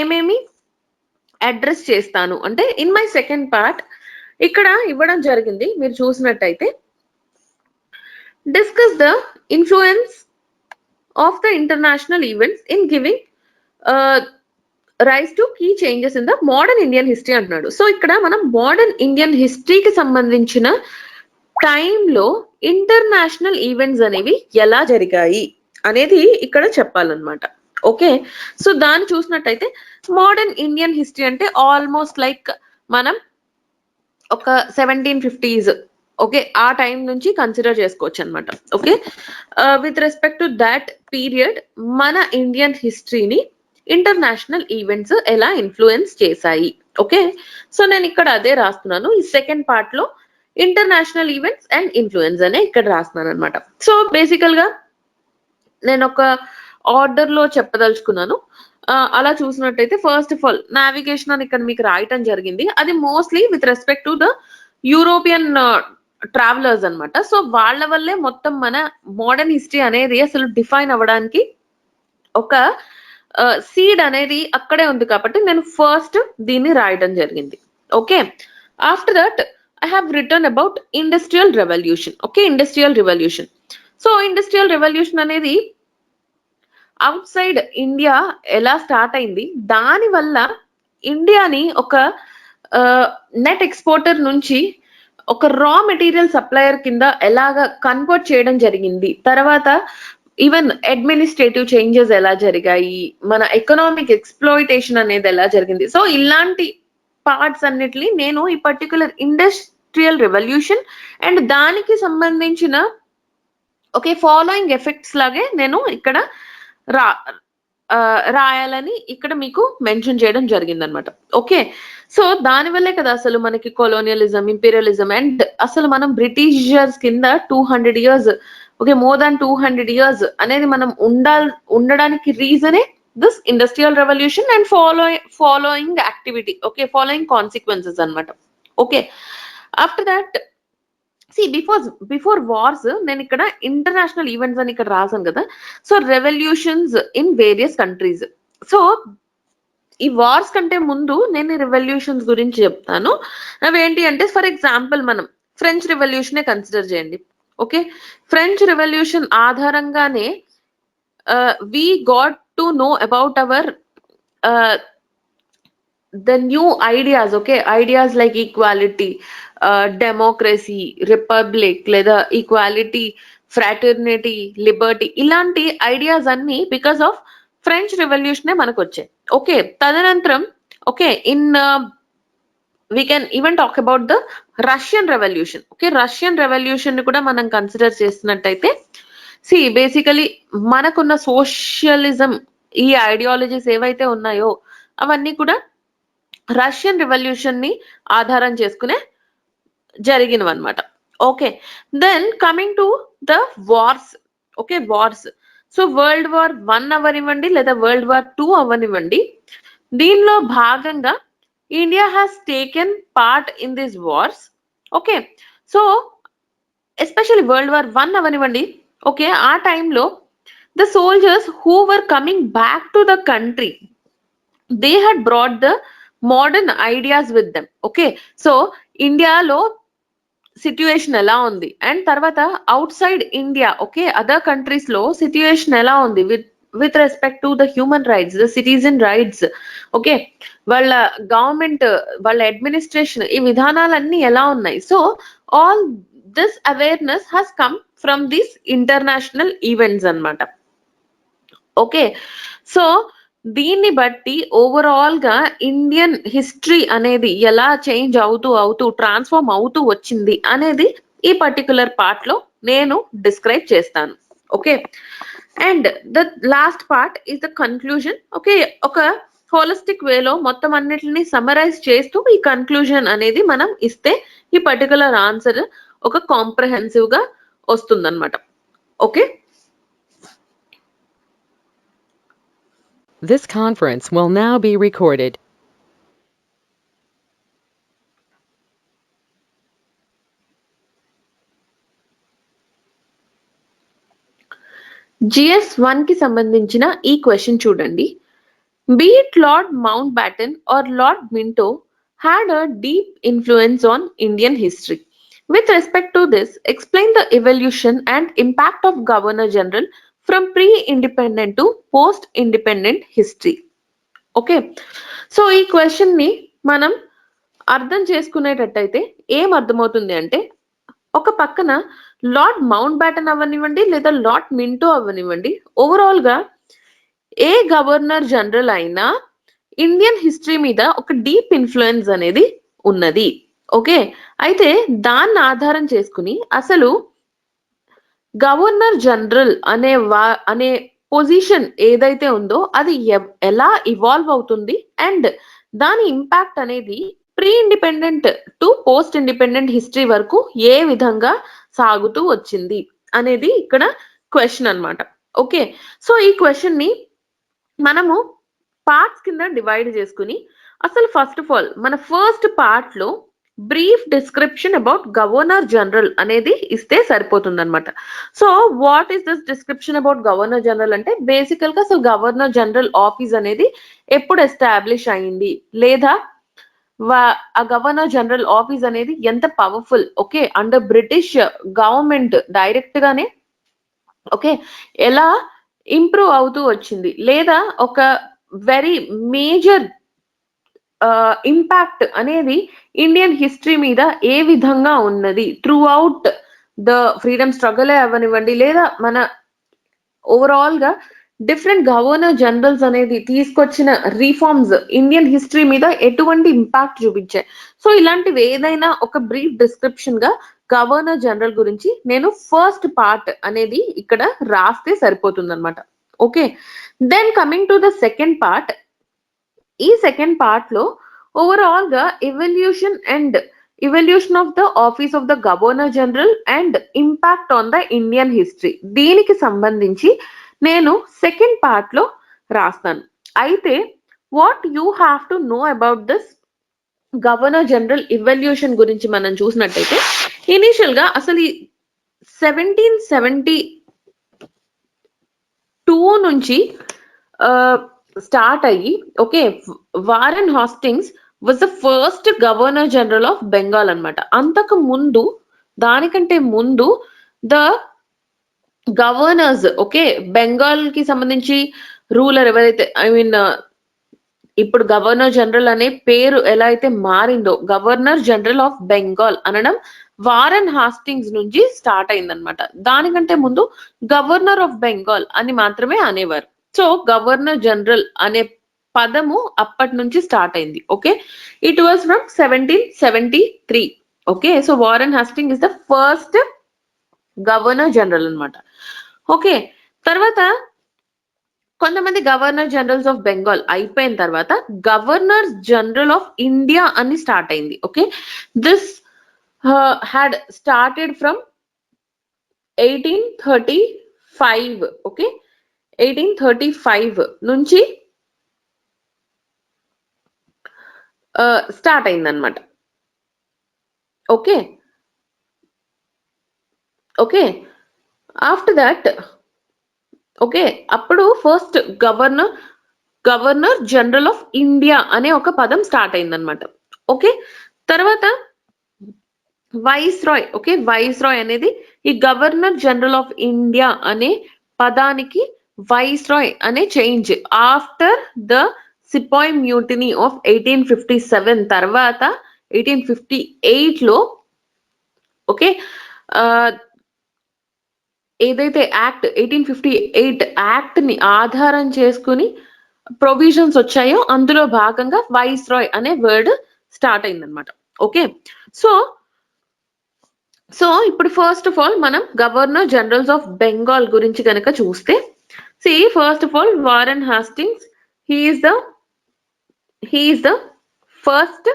A: ఏమేమి అడ్రస్ చేస్తాను అంటే ఇన్ మై సెకండ్ పార్ట్ ఇక్కడ ఇవ్వడం జరిగింది, మీరు చూసినట్టయితే discuss the influence of the international events in giving rise to key changes in the modern Indian history అంటున్నాడు. సో ఇక్కడ మనం మోడర్న్ ఇండియన్ హిస్టరీకి సంబంధించిన టైంలో ఇంటర్నేషనల్ ఈవెంట్స్ అనేవి ఎలా జరిగాయి అనేది ఇక్కడ చెప్పాలన్నమాట. ఓకే, సో దాన్ని చూసినట్టయితే మోడర్న్ ఇండియన్ హిస్టరీ అంటే ఆల్మోస్ట్ లైక్ మనం ఒక 1750s ఓకే ఆ టైం నుంచి కన్సిడర్ చేసుకోవచ్చు అనమాట. Okay, with respect to that period మన ఇండియన్ హిస్టరీని ఇంటర్నేషనల్ ఈవెంట్స్ ఎలా ఇన్ఫ్లుయెన్స్ చేశాయి ఓకే, సో నేను ఇక్కడ అదే రాస్తున్నాను. ఈ సెకండ్ పార్ట్ లో ఇంటర్నేషనల్ ఈవెంట్స్ అండ్ ఇన్ఫ్లుయెన్స్ అనే ఇక్కడ రాస్తున్నాను అనమాట. సో బేసికల్ గా నేను ఒక ఆర్డర్ లో చెప్పదలుచుకున్నాను. అలా చూసినట్టయితే ఫస్ట్ ఆఫ్ ఆల్ నావిగేషన్ అని ఇక్కడ మీకు రాయటం జరిగింది. అది mostly with respect to the European travellers అన్నమాట. సో వాళ్ళ వల్లే మొత్తం మన మోడర్న్ హిస్టరీ అనేది అసలు డిఫైన్ అవ్వడానికి ఒక సీడ్ అనేది అక్కడే ఉంది కాబట్టి నేను ఫస్ట్ దీన్ని రాయడం జరిగింది. Okay, after that I have written about industrial revolution. Okay, industrial revolution. So industrial revolution అనేది అవుట్ సైడ్ ఇండియా ఎలా స్టార్ట్ అయింది, దాని వల్ల ఇండియాని ఒక నెట్ ఎక్స్పోర్టర్ నుంచి ఒక రా మెటీరియల్ సప్లయర్ కింద ఎలాగ కన్వర్ట్ చేయడం జరిగింది, తర్వాత ఈవెన్ అడ్మినిస్ట్రేటివ్ చేంజెస్ ఎలా జరిగాయి, మన ఎకనామిక్ ఎక్స్ప్లోయిటేషన్ అనేది ఎలా జరిగింది. సో ఇలాంటి పార్ట్స్ అన్నిటిని నేను ఈ పర్టికులర్ ఇండస్ట్రియల్ రెవల్యూషన్ అండ్ దానికి సంబంధించిన ఓకే ఫాలోయింగ్ ఎఫెక్ట్స్ లాగే నేను ఇక్కడ రాయాలని ఇక్కడ మీకు మెన్షన్ చేయడం జరిగింది అనమాట. ఓకే, సో దానివల్లే కదా అసలు మనకి కొలోనియలిజం, ఇంపీరియలిజం అండ్ అసలు మనం బ్రిటిషర్స్ కింద 200 years, okay more than 200 years అనేది మనం ఉండడానికి రీజనే this industrial revolution and following activity, okay following consequences అనమాట. Okay, after that before wars నేను ఇక్కడ ఇంటర్నేషనల్ ఈవెంట్స్ అని ఇక్కడ రాసాను కదా. So revolutions in various countries. So ఈ వార్స్ కంటే ముందు నేను రెవల్యూషన్స్ గురించి చెప్తాను. అవి ఏంటి అంటే ఫర్ ఎగ్జాంపుల్ మనం ఫ్రెంచ్ రెవల్యూషనే కన్సిడర్ చేయండి. ఓకే, ఫ్రెంచ్ రెవల్యూషన్ ఆధారంగానే we got to know about our the new ideas. Okay, ideas like equality, democracy, republic లేదా ఈక్వాలిటీ, ఫ్రాటర్నిటీ, లిబర్టీ, ఇలాంటి ఐడియాస్ అన్ని బికాస్ ఆఫ్ ఫ్రెంచ్ రెవల్యూషనే మనకు వచ్చాయి. ఓకే, తదనంతరం okay we can even talk about the Russian revolution. Okay, Russian revolution ని కూడా మనం consider చేసినట్టయితే బేసికలీ మనకున్న సోషలిజం ఈ ఐడియాలజీస్ ఏవైతే ఉన్నాయో అవన్నీ కూడా రష్యన్ రెవల్యూషన్ ని ఆధారం చేసుకునే జరిగినవి అనమాట. Okay, then coming to the wars. Okay, wars. So world war 1 అవనివ్వండి లేదా వరల్డ్ వార్ 2 అవనివ్వండి, దీనిలో భాగంగా India has taken part in this wars. Okay, so especially world war 1 అవనివ్వండి, ఓకే ఆ టైంలో the soldiers who were coming back to the country, they had brought the modern ideas with them. Okay, so ఇండియాలో situation ఎలా ఉంది and తర్వాత outside India, okay other countries లో situation ఎలా ఉంది with respect to the human rights, the citizen rights, okay వాళ్ళ government, వాళ్ళ administration, ఈ విధానాలన్నీ ఎలా ఉన్నాయి. So all this awareness has come from these international events అన్నమాట. ఓకే, సో దీన్ని బట్టి ఓవరాల్ గా ఇండియన్ హిస్టరీ అనేది ఎలా చేంజ్ అవుతూ ట్రాన్స్ఫార్మ్ అవుతూ వచ్చింది అనేది ఈ పర్టికులర్ పార్ట్ లో నేను డిస్క్రైబ్ చేస్తాను. Okay, and the last part is the conclusion. Okay, ఒక హోలిస్టిక్ వేలో మొత్తం అన్నిటిని సమరైజ్ చేస్తూ ఈ కన్క్లూజన్ అనేది మనం ఇస్తే ఈ పర్టికులర్ ఆన్సర్ ఒక కాంప్రహెన్సివ్ గా వస్తుందన్నమాట. Okay,
B: This conference will now be recorded.
A: GS 1 కి సంబంధించిన ఈ క్వశ్చన్ చూడండి. Be it Lord Mountbatten or Lord Minto had a deep influence on Indian history. With respect to this, explain the evolution and impact of Governor General from pre-independent to post-independent history. Okay, so ఈ question ని మనం అర్థం చేసుకునేటట్టయితే ఏం అర్థమవుతుంది అంటే, ఒక పక్కన lord mount baton అవ్వనివ్వండి లేదా లార్డ్ మింటో అవ్వనివ్వండి, ఓవరాల్ గా ఏ గవర్నర్ జనరల్ అయినా ఇండియన్ హిస్టరీ మీద ఒక డీప్ ఇన్ఫ్లుయెన్స్ అనేది ఉన్నది. ఓకే, అయితే దాన్ని ఆధారం చేసుకుని అసలు గవర్నర్ జనరల్ అనే పొజిషన్ ఏదైతే ఉందో అది ఎలా ఇవాల్వ్ అవుతుంది అండ్ దాని ఇంపాక్ట్ అనేది pre independent to post independent history వరకు ఏ విధంగా సాగుతూ వచ్చింది అనేది ఇక్కడ క్వశ్చన్ అన్నమాట. ఓకే, సో ఈ క్వశ్చన్ ని మనము పార్ట్స్ కింద డివైడ్ చేసుకుని అసలు ఫస్ట్ ఆఫ్ ఆల్ మన ఫస్ట్ పార్ట్ లో brief description about governor general అనేది ఇస్తే సరిపోతుంది అనమాట. So what is this description about governor general అంటే బేసికల్ గా అసలు గవర్నర్ జనరల్ ఆఫీస్ అనేది ఎప్పుడు ఎస్టాబ్లిష్ అయింది, లేదా ఆ గవర్నర్ జనరల్ ఆఫీస్ అనేది ఎంత powerful, okay, under British government direct గానే ఓకే ఎలా ఇంప్రూవ్ అవుతూ వచ్చింది, లేదా ఒక వెరీ మేజర్ ఇంపాక్ట్ అనేది ఇండియన్ హిస్టరీ మీద ఏ విధంగా ఉన్నది through out the freedom struggle అవ్వనివ్వండి, లేదా మన ఓవరాల్ గా డిఫరెంట్ గవర్నర్ జనరల్స్ అనేది తీసుకొచ్చిన రిఫార్మ్స్ ఇండియన్ హిస్టరీ మీద ఎటువంటి ఇంపాక్ట్ చూపించాయి. సో ఇలాంటివి ఏదైనా ఒక బ్రీఫ్ డిస్క్రిప్షన్ గా గవర్నర్ జనరల్ గురించి నేను ఫస్ట్ పార్ట్ అనేది ఇక్కడ రాస్తే సరిపోతుంది అనమాట. Okay, then coming to the second part. ఈ సెకండ్ పార్ట్ లో ఓవరాల్ గా evolution of the office of the governor general and impact on the Indian history, దీనికి సంబంధించి నేను సెకండ్ పార్ట్ లో రాస్తాను. అయితే what you have to know about this governor general evolution గురించి మనం చూసినట్టయితే ఇనిషియల్ గా అసలు ఈ 1772 నుంచి స్టార్ట్ అయ్యి okay Warren Hastings was the first governor general of Bengal అన్నమాట. అంతకు ముందు దానికంటే ముందు ద గవర్నర్స్ ఓకే బెంగాల్ కి సంబంధించి రూలర్ ఎవరైతే ఇప్పుడు గవర్నర్ జనరల్ అనే పేరు ఎలా అయితే మారిందో గవర్నర్ జనరల్ ఆఫ్ బెంగాల్ అనడం వారెన్ హాస్టింగ్స్ నుంచి స్టార్ట్ అయిందనమాట. దానికంటే ముందు గవర్నర్ ఆఫ్ బెంగాల్ అని మాత్రమే అనేవారు. సో గవర్నర్ జనరల్ అనే పదము అప్పటి నుంచి స్టార్ట్ అయింది. Okay, it was from 1773. Okay, so Warren Hasting is the first governor general అన్నమాట. ఓకే, తర్వాత కొంతమంది గవర్నర్ జనరల్స్ ఆఫ్ బెంగాల్ అయిపోయిన తర్వాత గవర్నర్ జనరల్ ఆఫ్ ఇండియా అని స్టార్ట్ అయింది. Okay, this had started from 1835. Okay, 1835 నుంచి స్టార్ట్ అయిందన్నమాట. Okay okay after that okay అప్పుడు first governor general of India అనే ఒక పదం స్టార్ట్ అయిందనమాట. ఓకే, తర్వాత వైస్రాయ్. ఓకే, వైస్రాయ్ అనేది ఈ గవర్నర్ జనరల్ ఆఫ్ ఇండియా అనే పదానికి వైస్రాయ్ అనే change after the sepoy mutiny of 1857 తర్వాత 1858 లో ఓకే ఏదైతే యాక్ట్ 1858 యాక్ట్ ని ఆధారం చేసుకుని ప్రొవిజన్స్ వచ్చాయో అందులో భాగంగా వైస్రాయ్ అనే వర్డ్ స్టార్ట్ అయిందనమాట. ఓకే, సో ఇప్పుడు ఫస్ట్ ఆఫ్ ఆల్ మనం గవర్నర్ జనరల్స్ ఆఫ్ బెంగాల్ గురించి కనుక చూస్తే first of all Warren Hastings he is the first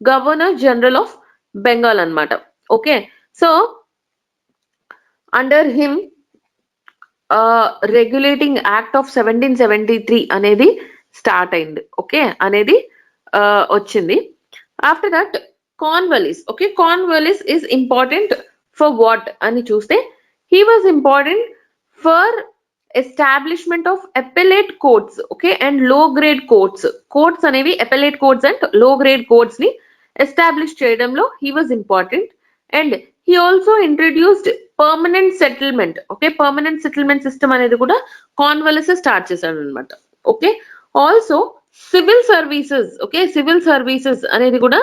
A: governor general of Bengal అన్నమాట. Okay, so under him regulating act of 1773 అనేది స్టార్ట్ అయింది. ఓకే, అనేది వచ్చింది. After that Cornwallis. Okay, Cornwallis is important for what అని చూస్తే he was important for establishment of appellate courts. Okay, and లో grade courts అనేవి appellate courts and లో grade courts ని ఎస్టాబ్లిష్ చేయడంలో he was important. And he also introduced permanent settlement. Okay, permanent settlement system అనేది కూడా Cornwallis start చేశాడు అనమాట. Okay, also civil services. Okay, civil services అనేది కూడా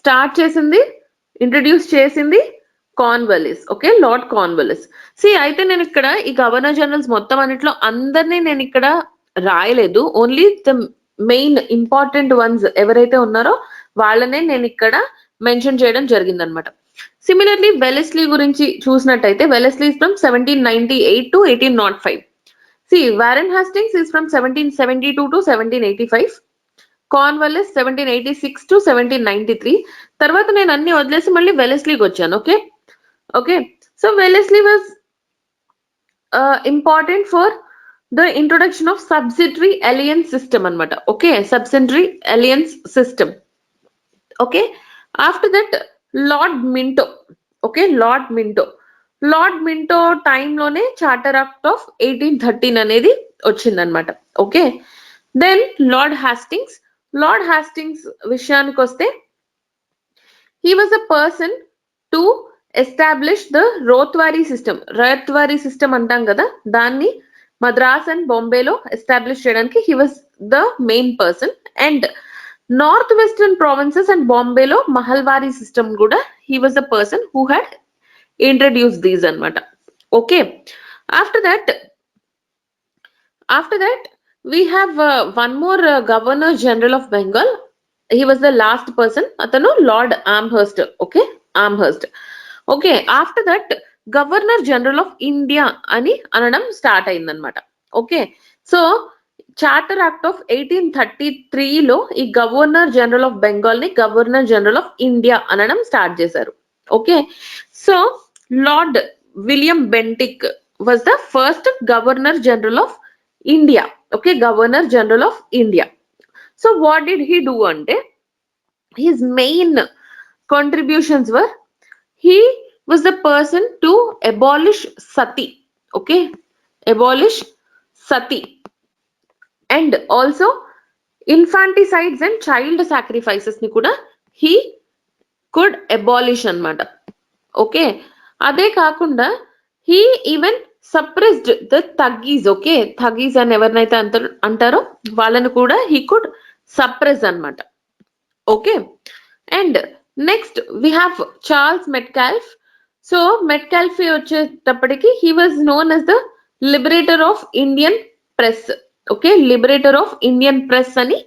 A: స్టార్ట్ చేసింది, ఇంట్రడ్యూస్ చేసింది కార్న్వాలిస్. Okay, lord Cornwallis. అయితే నేను ఇక్కడ ఈ గవర్నర్ జనరల్స్ మొత్తం అన్నిట్లో అందరినీ నేను ఇక్కడ రాయలేదు, only the main important once ఎవరైతే ఉన్నారో వాళ్ళనే నేను ఇక్కడ మెన్షన్ చేయడం జరిగింది అనమాట. సిమిలర్లీ వెలెస్లీ గురించి చూసినట్టయితే Wellesley from 1798 to 1805. Warren Hastings is from 1772 to 1785. Cornwallis 1786 to 1793. తర్వాత నేను అన్ని వదిలేసి మళ్ళీ వెలెస్లీకి వచ్చాను. Okay so Wellesley was important for the introduction of subsidiary alliance system anamata. Okay, subsidiary alliance system. Okay, after that Lord Minto. Okay, Lord Minto time lone Charter Act of 1813 అనేది వచ్చిందన్నమాట. Okay, then Lord Hastings విషయానికి వస్తే he was a person to establish the Rotwari system అంటాం కదా, దాన్ని Madras and బాంబేలో establish చేయడానికి he was the main person, and north western provinces and బాంబేలో మహల్వారీ సిస్టమ్ కూడా he was the person who had introduced these అన్నమాట. Okay, after that we have one more Governor General of Bengal. He was the last person, atanu Lord Amherst. Okay, after that governor general of India అని అనడం start అయిందనమాట. Okay, so charter act of 1833లో ఈ governor general of Bengal ని governor general of India అనడం start చేశారు. Okay, so Lord William Bentinck was the first governor general of India. Okay, governor general of India. So what did he do అంటే his main contributions were he was the person to abolish sati. Okay, abolish sati, and also infanticides and child sacrifices ni kuda he could abolish anamata. Okay, ade kaakunda he even suppressed the thuggis. Okay, thuggis and evarnaithe antaro vallanu kuda he could suppress anamata. Okay, and next we have Charles Metcalfe. So Metcalfe వచ్చేటప్పటికి he was known as the liberator of Indian press. Okay, liberator of Indian press అని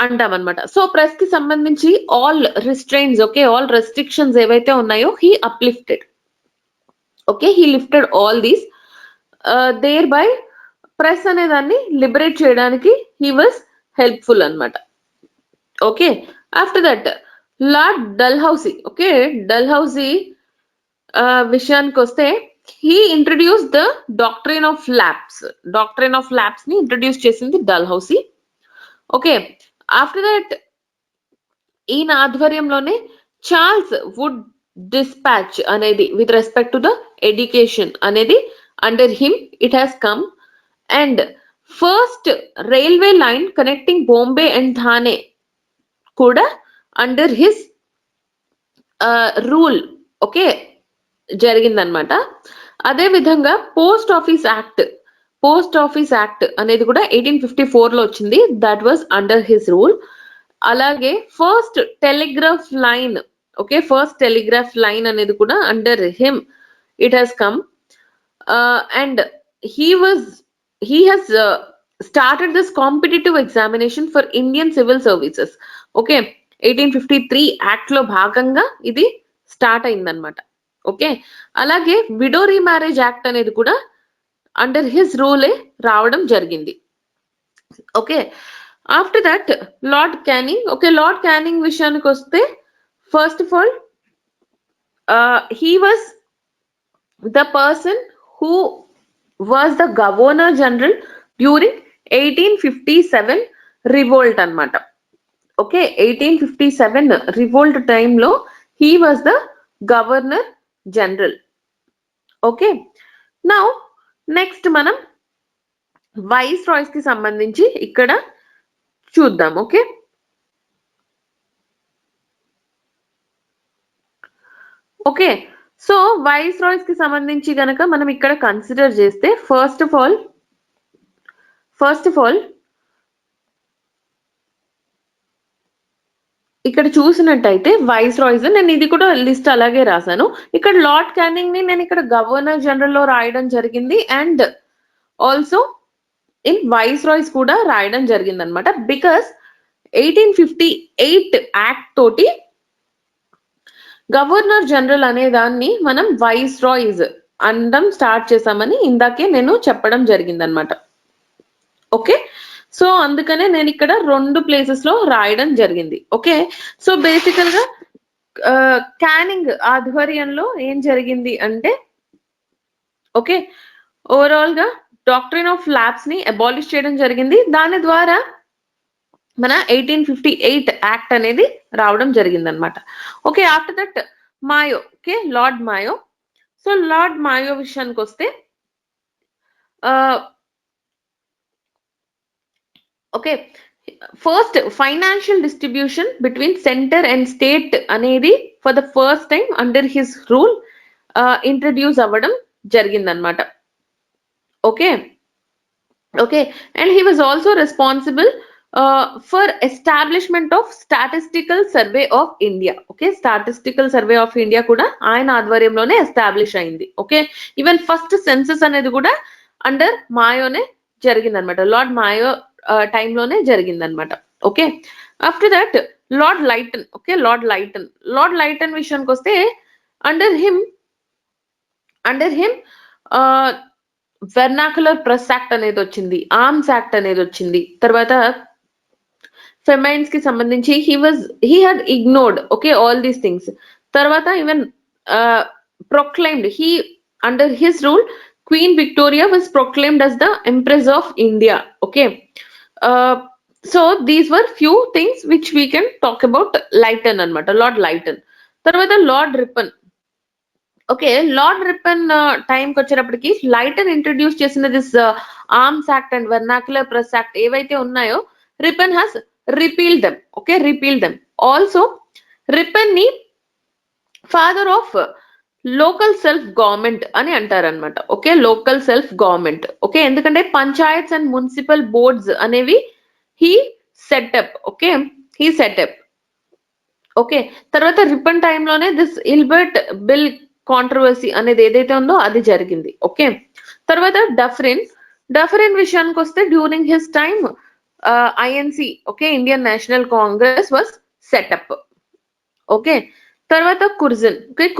A: అంటాం అనమాట. So press కి సంబంధించి all restrains, okay, all restrictions ఏవైతే ఉన్నాయో he uplifted. Okay, he lifted all these, thereby press అనే దాన్ని లిబరేట్ చేయడానికి he was helpful అనమాట. Okay, after that Lord Dalhousie. Okay, Dalhousie విషయానికి వస్తే he introduced the doctrine of lapse ని introduce చేసింది డల్హౌసీ. ఓకే, ఆఫ్టర్ దట్ ఈయన ఆధ్వర్యంలోనే చార్ల్స్ వుడ్ డిస్పాచ్ అనేది with respect to the education అనేది under him it has come, and first railway line connecting Bombay and Thane కూడా under his rule okay జరిగిందనమాట. అదే విధంగా పోస్ట్ ఆఫీస్ యాక్ట్ అనేది కూడా 1854లో వచ్చింది, that was under his rule. అలాగే first telegraph line, okay, first telegraph line అనేది కూడా under him it has come, and he has started this competitive examination for Indian civil services. Okay, 1853 act లో భాగంగా ఇది స్టార్ట్ అయిందనమాట. Okay, అలాగే widow remarriage act అనేది కూడా అండర్ హిస్ రూలే రావడం జరిగింది. Okay, after that lord canning. Okay, lord canning విషయానికి వస్తే first of all he was the person who was the governor general during 1857 revolt అన్నమాట. ఓకే, 1857 రివోల్ట్ టైంలో he was the governor general. Okay, now next మనం viceroys కి సంబంధించి ఇక్కడ చూద్దాం. Okay, okay, so viceroys కి సంబంధించి గనక మనం ఇక్కడ కన్సిడర్ చేస్తే ఫస్ట్ ఆఫ్ ఆల్ ఇక్కడ చూసినట్టయితే వైస్ రాయ్స్, నేను ఇది కూడా లిస్ట్ అలాగే రాశాను. ఇక్కడ లార్డ్ క్యానింగ్ ని నేను ఇక్కడ గవర్నర్ జనరల్ లో రాయడం జరిగింది, and also in viceroys కూడా రాయడం జరిగింది అనమాట. బికాస్ 1858 యాక్ట్ తోటి గవర్నర్ జనరల్ అనే దాన్ని మనం వైస్ రాయ్స్ అనడం స్టార్ట్ చేసామని ఇందాకే నేను చెప్పడం జరిగింది అనమాట. ఓకే, సో అందుకనే నేను ఇక్కడ 2 ప్లేసెస్ లో రాయడం జరిగింది. ఓకే, సో బేసికల్ గా క్యానింగ్ ఆధ్వర్యంలో ఏం జరిగింది అంటే, ఓకే, ఓవరాల్ గా డాక్ట్రిన్ ఆఫ్ ల్యాబ్స్ ని అబాలిష్ చేయడం జరిగింది. దాని ద్వారా మన 1858 యాక్ట్ అనేది రావడం జరిగింది అనమాట. Okay, after that Mayo, okay, Lord Mayo. So Lord Mayo విషయానికి వస్తే okay, first financial distribution between centre and state అనేది for the first time under his rule introduce అవ్వడం జరిగిందనమాట. Okay, okay, and he was also responsible for establishment of statistical survey of India. Okay, statistical survey of India కూడా ఆయన ఆధ్వర్యంలోనే establish అయింది. Okay, even first census అనేది కూడా under మాయోనే జరిగిందనమాట, lord మాయో టైంలోనే జరిగిందనమాట. Okay, after that lord lighten. Okay, lord lighten విషయానికి వస్తే under him vernacular press act అనేది వచ్చింది, ఆర్మ్స్ యాక్ట్ అనేది వచ్చింది. తర్వాత ఫెమైన్స్ కి సంబంధించి he had ignored, okay, all these things. తర్వాత even proclaimed under his rule Queen Victoria was proclaimed as the Empress of India. Okay, so these were few things which we can talk about Lytton anamata, Lord Lytton. Tarvata Lord Ripon. Okay, Lord Ripon time ki vachinappadiki Lytton introduce chesina this Arms Act and Vernacular Press Act evaithe unnayo, Ripon has repealed them. Okay, repealed them. Also Ripon ni father of local self government అని అంటారనమాట. Okay, local self government. Okay, ఎందుకంటే panchayats and municipal boards అనేవి he setup. Okay, he setup. Okay, తర్వాత రిపన్ టైంలోనే this Ilbert bill controversy అనేది ఏదైతే ఉందో అది జరిగింది. ఓకే, తర్వాత డఫరిన్ విషయానికి వస్తే during his time INC, okay, Indian National Congress was set up. Okay, తర్వాత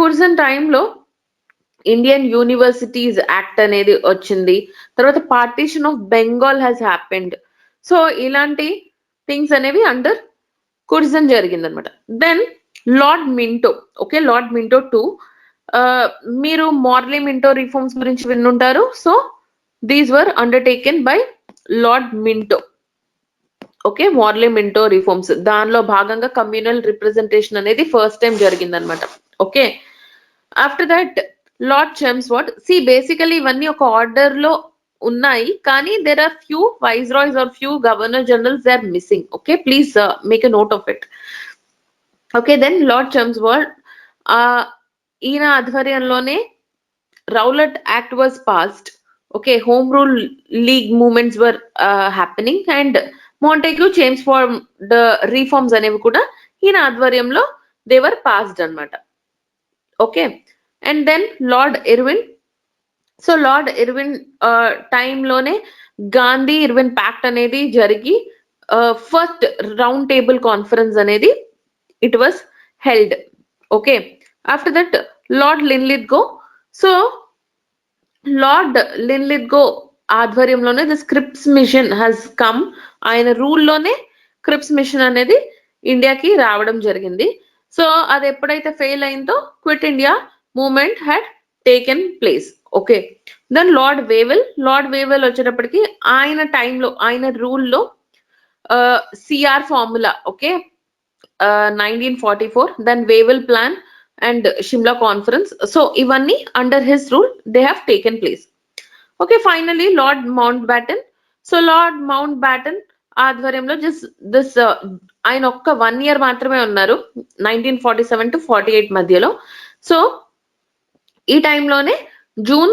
A: కుర్జన్ టైంలో ఇండియన్ యూనివర్సిటీస్ యాక్ట్ అనేది వచ్చింది. తర్వాత partition of Bengal has happened. So ఇలాంటి థింగ్స్ అనేవి అండర్ కుర్జన్ జరిగిందనమాట. Then Lord Minto. Okay, Lord Minto 2. మీరు మార్లీ మింటో రిఫార్మ్స్ గురించి విన్నుంటారు. So these were undertaken by Lord Minto. Okay, Morley Minto reforms దానిలో భాగంగా కమ్యూనల్ రిప్రజెంటేషన్ అనేది ఫస్ట్ టైం జరిగిందనమాట. Okay, after that Lord Chelmsford. Basically ఇవన్నీ ఒక ఆర్డర్ లో ఉన్నాయి, కానీ there are few viceroys are few governor generals they are missing. Okay, please make a note of it. Okay, then Lord Chelmsford ఈయన ఆధ్వర్యంలోనే Rowlatt act was passed. Okay, home rule league movements were happening and Montagu Chelmsford the reforms అనేవి కూడా ఈయన ఆధ్వర్యంలో they were passed అనమాట. Okay, and then Lord Irwin. So Lord Irwin టైంలోనే Gandhi Irwin pact అనేది జరిగి ఫస్ట్ రౌండ్ టేబుల్ కాన్ఫరెన్స్ అనేది it was held. Okay, after that Lord Linlithgow. So Lord Linlithgow ఆధ్వర్యంలోనే the Cripps mission has come. ఆయన రూల్లోనే క్రిప్స్ machine అనేది ఇండియాకి రావడం జరిగింది. సో అది ఎప్పుడైతే ఫెయిల్ అయిందో quit India movement had taken place. Okay, then Lord Wavell వచ్చేటప్పటికి ఆయన టైంలో ఆయన రూల్లో CR formula. Okay, 1944. Then Wavell plan and Shimla conference. So ఇవన్నీ under his rule they have taken place. Okay, finally Lord Mountbatten. So Lord Mountbatten ఆధ్వర్యంలో ఆయన ఒక్క 1 year మాత్రమే ఉన్నారు, 1947 to 48 మధ్యలో. సో ఈ టైంలోనే June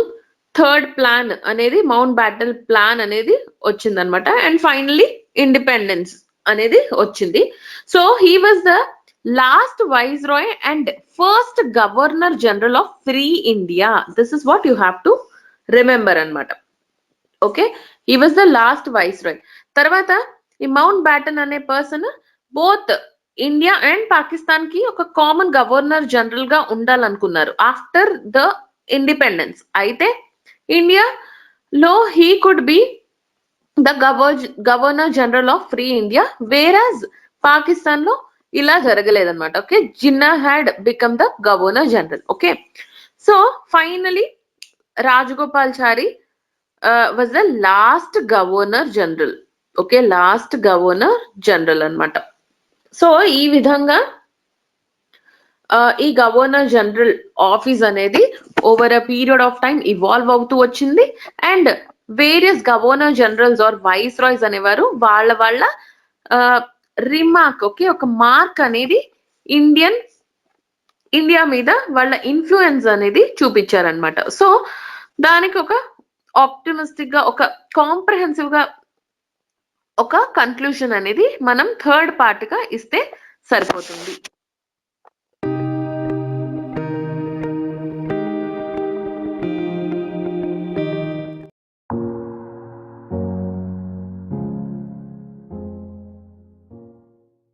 A: 3rd ప్లాన్ అనేది మౌంట్ బ్యాటన్ ప్లాన్ అనేది వచ్చిందనమాట. అండ్ ఫైనలీ ఇండిపెండెన్స్ అనేది వచ్చింది. So he was the last viceroy and first governor general of free India. This is what you have to remember అనమాట. Okay, he was the last viceroy. తర్వాత ఈ Mountbatten అనే person both India and Pakistan కి ఒక common governor general గా ఉండాలనుకున్నారు after the independence. అయితే ఇండియాలో he could be the governor general of free India, whereas Pakistan లో ఇలా జరగలేదన్నమాట. Okay, Jinnah had become the governor general. Okay, so finally Rajagopalachari was the last governor general. Okay, last governor general అన్నమాట. సో ఈ విధంగా ఈ గవర్నర్ జనరల్ ఆఫీస్ అనేది over a period of time evolve అవుతూ వచ్చింది. And various governor generals or viceroys అనేవారు వాళ్ళ రిమార్క్, ఓకే, ఒక మార్క్ అనేది ఇండియా మీద వాళ్ళ ఇన్ఫ్లుయెన్స్ అనేది చూపించారనమాట. సో దానికి ఒక ఆప్టిమిస్టిక్ గా, ఒక కాంప్రహెన్సివ్ గా ఒక కన్క్లూషన్ అనేది మనం థర్డ్ పార్ట్ గా ఇస్తే సరిపోతుంది.